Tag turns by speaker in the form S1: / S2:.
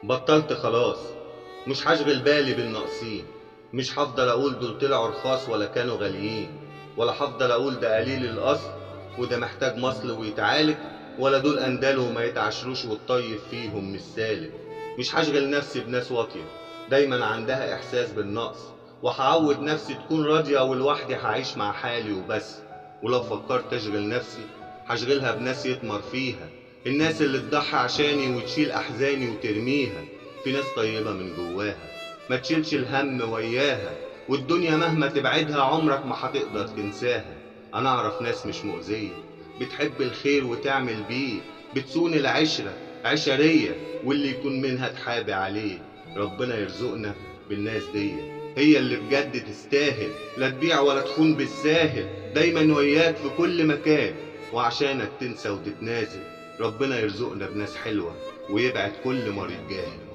S1: بطلت خلاص، مش هشغل بالي بالناقصين. مش هفضل اقول دول طلعوا رخاص ولا كانوا غاليين، ولا هفضل اقول ده قليل الاصل وده محتاج مصل ويتعالج، ولا دول اندال وما يتعشروش والطيب فيهم مش سالك. مش هشغل نفسي بناس واطية دايما عندها احساس بالنقص، وهعود نفسي تكون راضية ولوحدي هعيش مع حالي وبس. ولو فكرت اشغل نفسي هشغلها بناس يتمر فيها، الناس اللي تضحي عشاني وتشيل احزاني وترميها. في ناس طيبة من جواها ما تشيلش الهم وياها، والدنيا مهما تبعدها عمرك ما هتقدر تنساها. انا اعرف ناس مش مؤذية بتحب الخير وتعمل بيه، بتسون العشرة عشرية واللي يكون منها تحابي عليه. ربنا يرزقنا بالناس دي، هي اللي بجد تستاهل، لا تبيع ولا تخون بالساهل، دايما وياك في كل مكان وعشانك تنسى وتتنازل. ربنا يرزقنا بناس حلوة ويبعد كل مريض جاهل.